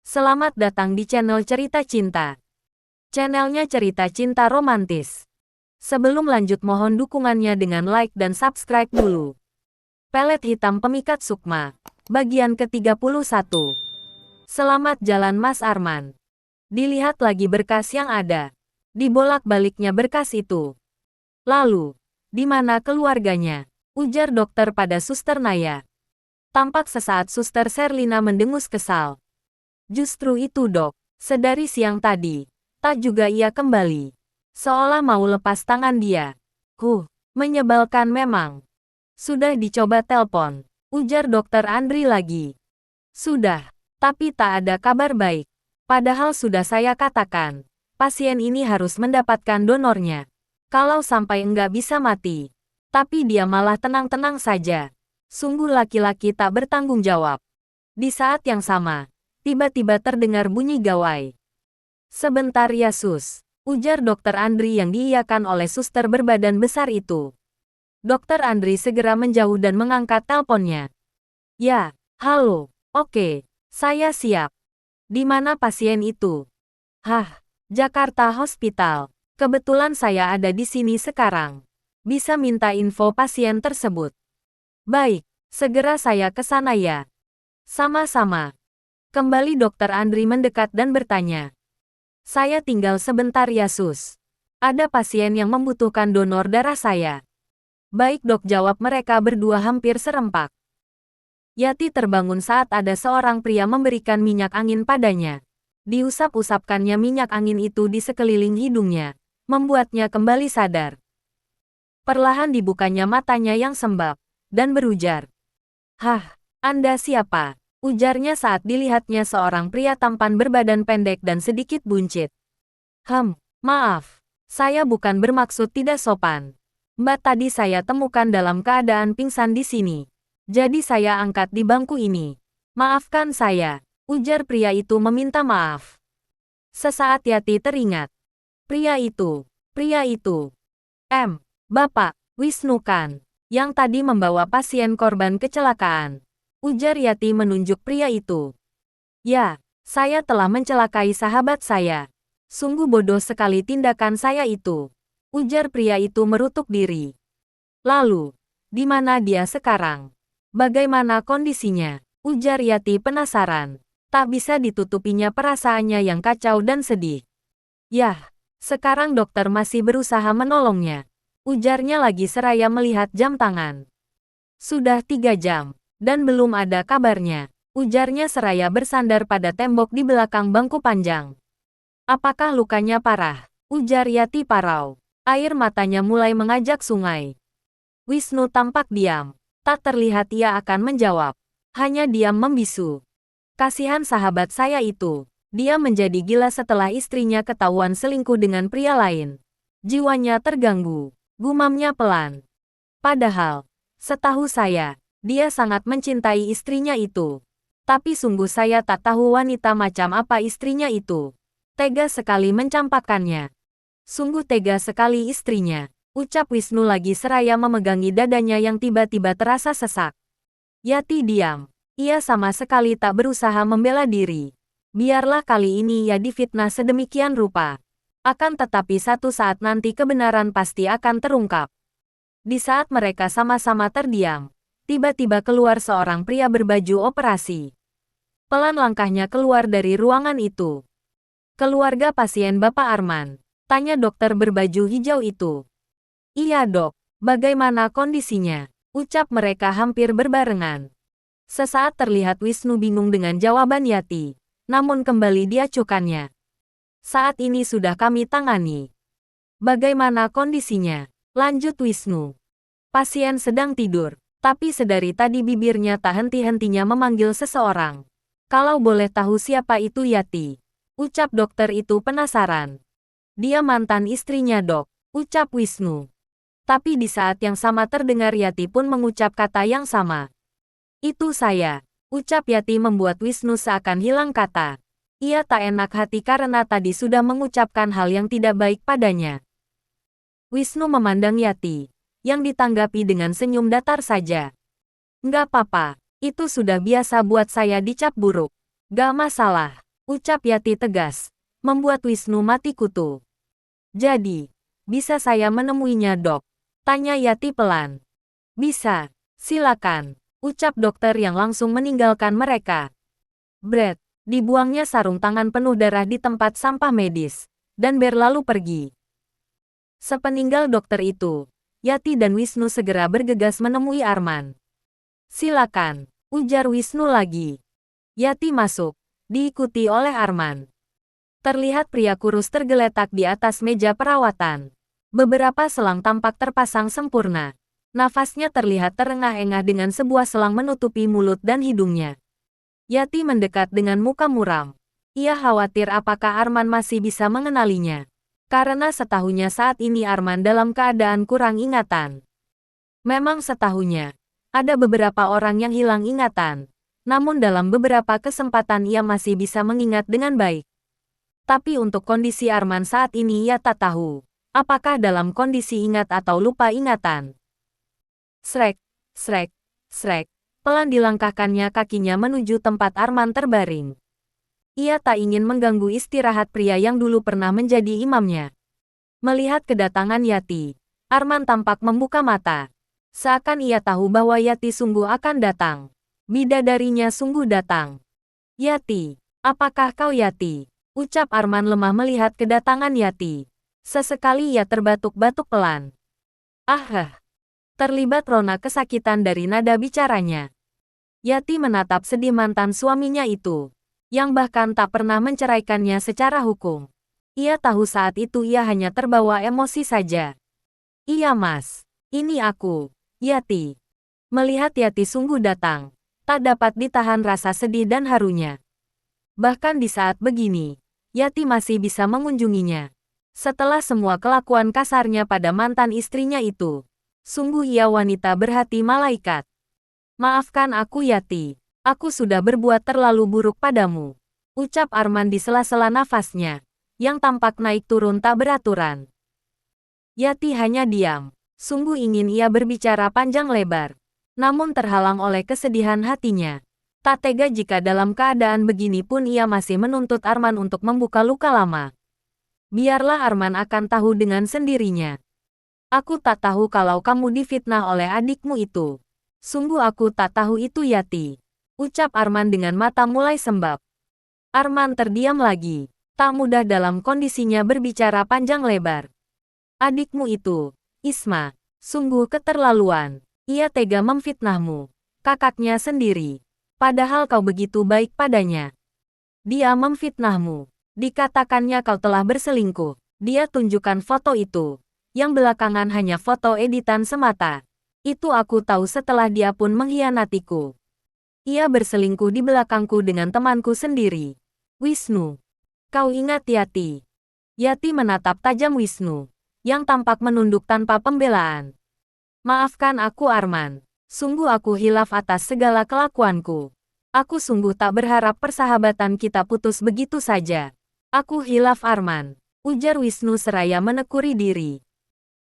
Selamat datang di channel Cerita Cinta. Channelnya cerita cinta romantis. Sebelum lanjut mohon dukungannya dengan like dan subscribe dulu. Pelet hitam pemikat Sukma. Bagian ke-31. Selamat jalan Mas Arman. Dilihat lagi berkas yang ada. Dibolak-baliknya berkas itu. Lalu, di mana keluarganya? Ujar dokter pada Suster Naya. Tampak sesaat Suster Sherlina mendengus kesal. Justru itu dok, sedari siang tadi, tak juga ia kembali. Seolah mau lepas tangan dia. Menyebalkan memang. Sudah dicoba telpon, ujar dokter Andri lagi. Sudah, tapi tak ada kabar baik. Padahal sudah saya katakan, pasien ini harus mendapatkan donornya. Kalau sampai enggak bisa mati. Tapi dia malah tenang-tenang saja. Sungguh laki-laki tak bertanggung jawab. Di saat yang sama, tiba-tiba terdengar bunyi gawai. Sebentar ya sus, ujar dokter Andri yang diiyakan oleh suster berbadan besar itu. Dokter Andri segera menjauh dan mengangkat teleponnya. Ya, halo, oke, saya siap. Di mana pasien itu? Jakarta Hospital. Kebetulan saya ada di sini sekarang. Bisa minta info pasien tersebut. Baik, segera saya ke sana ya. Sama-sama. Kembali dokter Andri mendekat dan bertanya. Saya tinggal sebentar ya sus. Ada pasien yang membutuhkan donor darah saya. Baik dok, jawab mereka berdua hampir serempak. Yati terbangun saat ada seorang pria memberikan minyak angin padanya. Diusap-usapkannya minyak angin itu di sekeliling hidungnya, membuatnya kembali sadar. Perlahan dibukanya matanya yang sembab, dan berujar. Anda siapa? Ujarnya saat dilihatnya seorang pria tampan berbadan pendek dan sedikit buncit. Maaf. Saya bukan bermaksud tidak sopan. Mbak tadi saya temukan dalam keadaan pingsan di sini. Jadi saya angkat di bangku ini. Maafkan saya, ujar pria itu meminta maaf. Sesaat Yati teringat. Pria itu. Bapak, Wisnu kan, yang tadi membawa pasien korban kecelakaan. Ujar Yati menunjuk pria itu. Ya, saya telah mencelakai sahabat saya. Sungguh bodoh sekali tindakan saya itu. Ujar pria itu merutuk diri. Lalu, di mana dia sekarang? Bagaimana kondisinya? Ujar Yati penasaran. Tak bisa ditutupinya perasaannya yang kacau dan sedih. Yah, sekarang dokter masih berusaha menolongnya. Ujarnya lagi seraya melihat jam tangan. Sudah 3 jam. Dan belum ada kabarnya, ujarnya seraya bersandar pada tembok di belakang bangku panjang. Apakah lukanya parah? Ujar Yati parau. Air matanya mulai mengajak sungai. Wisnu tampak diam. Tak terlihat ia akan menjawab. Hanya diam membisu. Kasihan sahabat saya itu. Dia menjadi gila setelah istrinya ketahuan selingkuh dengan pria lain. Jiwanya terganggu. Gumamnya pelan. Padahal, setahu saya, dia sangat mencintai istrinya itu. Tapi sungguh saya tak tahu wanita macam apa istrinya itu. Tega sekali mencampakkannya. Sungguh tega sekali istrinya, ucap Wisnu lagi seraya memegangi dadanya yang tiba-tiba terasa sesak. Yati diam. Ia sama sekali tak berusaha membela diri. Biarlah kali ini ia difitnah sedemikian rupa. Akan tetapi satu saat nanti kebenaran pasti akan terungkap. Di saat mereka sama-sama terdiam, tiba-tiba keluar seorang pria berbaju operasi. Pelan langkahnya keluar dari ruangan itu. Keluarga pasien Bapak Arman, tanya dokter berbaju hijau itu. Iya dok, bagaimana kondisinya? Ucap mereka hampir berbarengan. Sesaat terlihat Wisnu bingung dengan jawaban Yati, namun kembali diacuhkannya. Saat ini sudah kami tangani. Bagaimana kondisinya? Lanjut Wisnu. Pasien sedang tidur. Tapi sedari tadi bibirnya tak henti-hentinya memanggil seseorang. Kalau boleh tahu siapa itu Yati? Ucap dokter itu penasaran. Dia mantan istrinya dok, ucap Wisnu. Tapi di saat yang sama terdengar Yati pun mengucap kata yang sama. Itu saya, ucap Yati membuat Wisnu seakan hilang kata. Ia tak enak hati karena tadi sudah mengucapkan hal yang tidak baik padanya. Wisnu memandang Yati, yang ditanggapi dengan senyum datar saja. Nggak apa-apa, itu sudah biasa buat saya dicap buruk. Gak masalah. Ucap Yati tegas, membuat Wisnu mati kutu. Jadi, bisa saya menemuinya, Dok? Tanya Yati pelan. Bisa, silakan. Ucap dokter yang langsung meninggalkan mereka. Brad, dibuangnya sarung tangan penuh darah di tempat sampah medis, dan Bear lalu pergi. Sepeninggal dokter itu, Yati dan Wisnu segera bergegas menemui Arman. Silakan, ujar Wisnu lagi. Yati masuk, diikuti oleh Arman. Terlihat pria kurus tergeletak di atas meja perawatan. Beberapa selang tampak terpasang sempurna. Nafasnya terlihat terengah-engah dengan sebuah selang menutupi mulut dan hidungnya. Yati mendekat dengan muka muram. Ia khawatir apakah Arman masih bisa mengenalinya. Karena setahunya saat ini Arman dalam keadaan kurang ingatan. Memang setahunya, ada beberapa orang yang hilang ingatan. Namun dalam beberapa kesempatan ia masih bisa mengingat dengan baik. Tapi untuk kondisi Arman saat ini ia tak tahu. Apakah dalam kondisi ingat atau lupa ingatan. Srek, srek, srek. Pelan dilangkahkannya kakinya menuju tempat Arman terbaring. Ia tak ingin mengganggu istirahat pria yang dulu pernah menjadi imamnya. Melihat kedatangan Yati, Arman tampak membuka mata. Seakan ia tahu bahwa Yati sungguh akan datang. Bidadarinya sungguh datang. Yati, apakah kau Yati? Ucap Arman lemah melihat kedatangan Yati. Sesekali ia terbatuk-batuk pelan. Terlibat rona kesakitan dari nada bicaranya. Yati menatap sedih mantan suaminya itu, yang bahkan tak pernah menceraikannya secara hukum. Ia tahu saat itu ia hanya terbawa emosi saja. Iya mas, ini aku, Yati. Melihat Yati sungguh datang, tak dapat ditahan rasa sedih dan harunya. Bahkan di saat begini, Yati masih bisa mengunjunginya. Setelah semua kelakuan kasarnya pada mantan istrinya itu, sungguh ia wanita berhati malaikat. Maafkan aku Yati, aku sudah berbuat terlalu buruk padamu. Ucap Arman di sela-sela nafasnya, yang tampak naik turun tak beraturan. Yati hanya diam, sungguh ingin ia berbicara panjang lebar. Namun terhalang oleh kesedihan hatinya. Tak tega jika dalam keadaan begini pun ia masih menuntut Arman untuk membuka luka lama. Biarlah Arman akan tahu dengan sendirinya. Aku tak tahu kalau kamu difitnah oleh adikmu itu. Sungguh aku tak tahu itu Yati. Ucap Arman dengan mata mulai sembab. Arman terdiam lagi. Tak mudah dalam kondisinya berbicara panjang lebar. Adikmu itu, Isma, sungguh keterlaluan. Ia tega memfitnahmu. Kakaknya sendiri. Padahal kau begitu baik padanya. Dia memfitnahmu. Dikatakannya kau telah berselingkuh. Dia tunjukkan foto itu. Yang belakangan hanya foto editan semata. Itu aku tahu setelah dia pun mengkhianatiku. Ia berselingkuh di belakangku dengan temanku sendiri. Wisnu. Kau ingat Yati? Yati menatap tajam Wisnu, yang tampak menunduk tanpa pembelaan. Maafkan aku Arman. Sungguh aku hilaf atas segala kelakuanku. Aku sungguh tak berharap persahabatan kita putus begitu saja. Aku hilaf Arman. Ujar Wisnu seraya menekuri diri.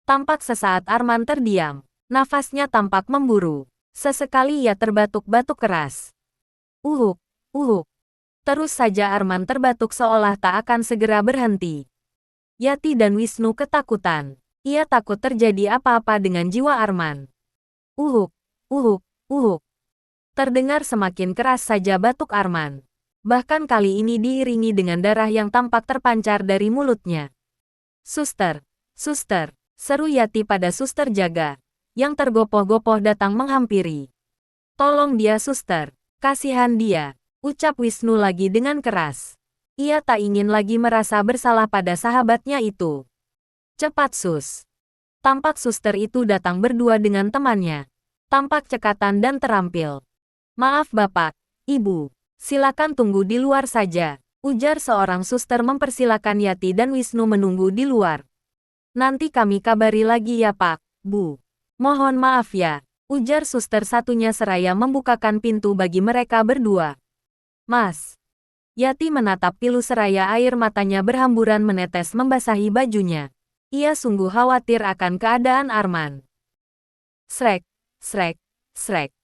Tampak sesaat Arman terdiam. Nafasnya tampak memburu. Sesekali ia terbatuk-batuk keras. Uhuk, uhuk. Terus saja Arman terbatuk seolah tak akan segera berhenti. Yati dan Wisnu ketakutan. Ia takut terjadi apa-apa dengan jiwa Arman. Uhuk, uhuk, uhuk. Terdengar semakin keras saja batuk Arman. Bahkan kali ini diiringi dengan darah yang tampak terpancar dari mulutnya. Suster, suster, seru Yati pada suster jaga. Yang tergopoh-gopoh datang menghampiri. Tolong dia suster, kasihan dia, ucap Wisnu lagi dengan keras. Ia tak ingin lagi merasa bersalah pada sahabatnya itu. Cepat sus. Tampak suster itu datang berdua dengan temannya. Tampak cekatan dan terampil. Maaf bapak, ibu, silakan tunggu di luar saja, ujar seorang suster mempersilakan Yati dan Wisnu menunggu di luar. Nanti kami kabari lagi ya pak, bu. Mohon maaf ya, ujar suster satunya seraya membukakan pintu bagi mereka berdua. Mas. Yati menatap pilu seraya air matanya berhamburan menetes membasahi bajunya. Ia sungguh khawatir akan keadaan Arman. Srek, srek, srek.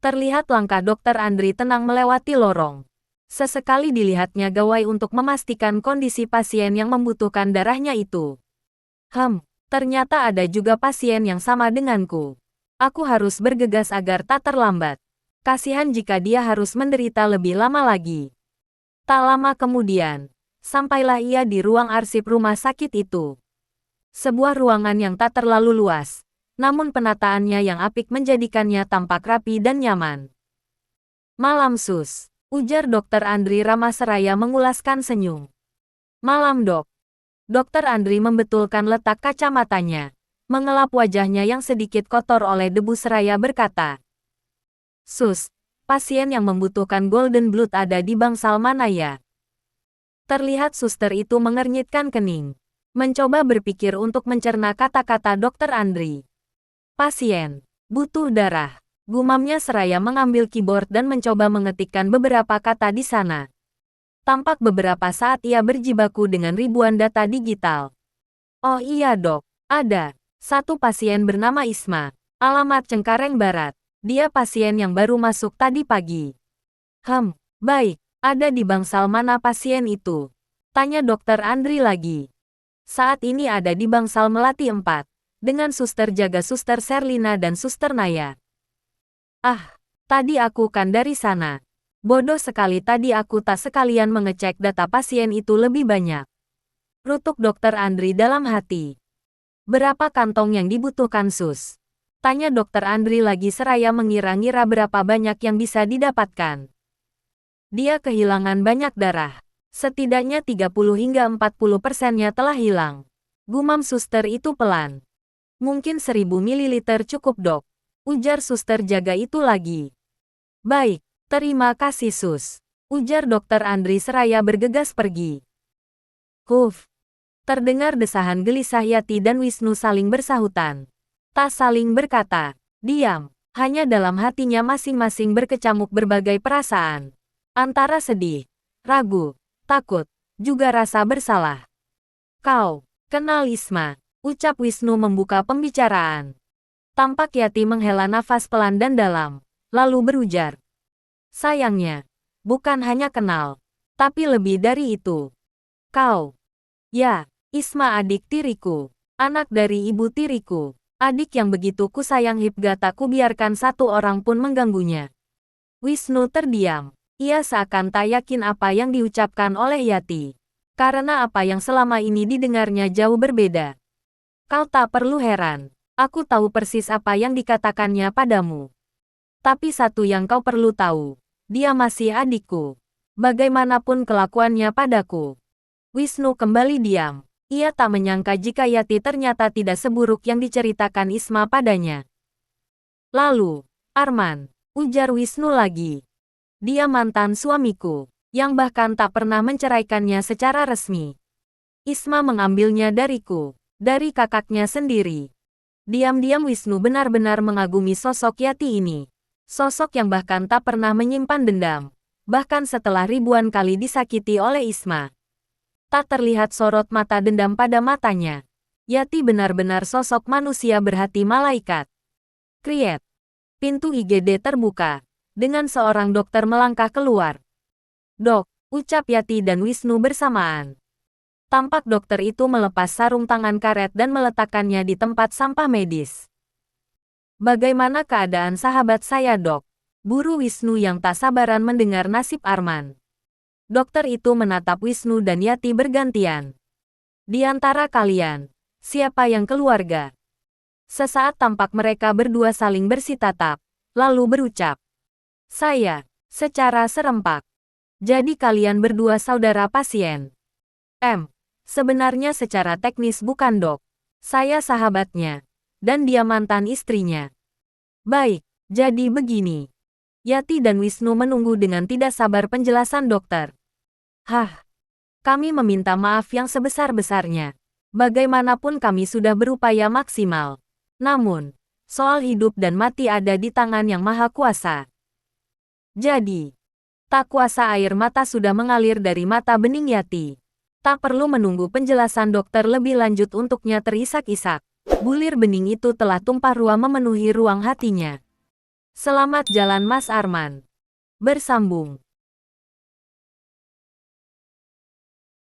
Terlihat langkah dokter Andri tenang melewati lorong. Sesekali dilihatnya gawai untuk memastikan kondisi pasien yang membutuhkan darahnya itu. Ternyata ada juga pasien yang sama denganku. Aku harus bergegas agar tak terlambat. Kasihan jika dia harus menderita lebih lama lagi. Tak lama kemudian, sampailah ia di ruang arsip rumah sakit itu. Sebuah ruangan yang tak terlalu luas, namun penataannya yang apik menjadikannya tampak rapi dan nyaman. Malam sus, ujar Dr. Andri ramah seraya mengulaskan senyum. Malam dok. Dr. Andri membetulkan letak kacamatanya, mengelap wajahnya yang sedikit kotor oleh debu seraya berkata. Sus, pasien yang membutuhkan golden blood ada di bangsal mana ya? Terlihat suster itu mengernyitkan kening. Mencoba berpikir untuk mencerna kata-kata Dr. Andri. Pasien, butuh darah. Gumamnya seraya mengambil keyboard dan mencoba mengetikkan beberapa kata di sana. Tampak beberapa saat ia berjibaku dengan ribuan data digital. Oh iya dok, ada. Satu pasien bernama Isma. Alamat Cengkareng Barat. Dia pasien yang baru masuk tadi pagi. Baik. Ada di bangsal mana pasien itu? Tanya Dr. Andri lagi. Saat ini ada di bangsal Melati 4, dengan suster jaga suster Serlina dan suster Naya. Tadi aku kan dari sana. Bodoh sekali tadi aku tak sekalian mengecek data pasien itu lebih banyak. Rutuk Dr. Andri dalam hati. Berapa kantong yang dibutuhkan sus? Tanya Dr. Andri lagi seraya mengira-ngira berapa banyak yang bisa didapatkan. Dia kehilangan banyak darah. Setidaknya 30 hingga 40%-nya telah hilang. Gumam suster itu pelan. Mungkin 1000 ml cukup dok. Ujar suster jaga itu lagi. Baik, terima kasih sus. Ujar Dr. Andri seraya bergegas pergi. Terdengar desahan gelisah Yati dan Wisnu saling bersahutan. Tak saling berkata. Diam. Hanya dalam hatinya masing-masing berkecamuk berbagai perasaan. Antara sedih, ragu, takut, juga rasa bersalah. Kau, kenal Isma, ucap Wisnu membuka pembicaraan. Tampak Yati menghela nafas pelan dan dalam, lalu berujar. Sayangnya, bukan hanya kenal, tapi lebih dari itu. Kau, ya, Isma adik tiriku, anak dari ibu tiriku, adik yang begitu kusayang hingga tak kubiarkan satu orang pun mengganggunya. Wisnu terdiam. Ia seakan tak yakin apa yang diucapkan oleh Yati. Karena apa yang selama ini didengarnya jauh berbeda. Kau tak perlu heran. Aku tahu persis apa yang dikatakannya padamu. Tapi satu yang kau perlu tahu. Dia masih adikku. Bagaimanapun kelakuannya padaku. Wisnu kembali diam. Ia tak menyangka jika Yati ternyata tidak seburuk yang diceritakan Isma padanya. Lalu, Arman, ujar Wisnu lagi. Dia mantan suamiku, yang bahkan tak pernah menceraikannya secara resmi. Isma mengambilnya dariku, dari kakaknya sendiri. Diam-diam Wisnu benar-benar mengagumi sosok Yati ini. Sosok yang bahkan tak pernah menyimpan dendam. Bahkan setelah ribuan kali disakiti oleh Isma. Tak terlihat sorot mata dendam pada matanya. Yati benar-benar sosok manusia berhati malaikat. Kriet. Pintu IGD terbuka. Dengan seorang dokter melangkah keluar. Dok, ucap Yati dan Wisnu bersamaan. Tampak dokter itu melepas sarung tangan karet dan meletakkannya di tempat sampah medis. Bagaimana keadaan sahabat saya dok? Buru Wisnu yang tak sabaran mendengar nasib Arman. Dokter itu menatap Wisnu dan Yati bergantian. Di antara kalian, siapa yang keluarga? Sesaat tampak mereka berdua saling bersitatap, lalu berucap. Saya, secara serempak. Jadi kalian berdua saudara pasien. Sebenarnya secara teknis bukan dok. Saya sahabatnya. Dan dia mantan istrinya. Baik, jadi begini. Yati dan Wisnu menunggu dengan tidak sabar penjelasan dokter. Kami meminta maaf yang sebesar-besarnya. Bagaimanapun kami sudah berupaya maksimal. Namun, soal hidup dan mati ada di tangan Yang Maha Kuasa. Jadi, tak kuasa air mata sudah mengalir dari mata bening Yati. Tak perlu menunggu penjelasan dokter lebih lanjut untuknya terisak-isak. Bulir bening itu telah tumpah ruah memenuhi ruang hatinya. Selamat jalan Mas Arman. Bersambung.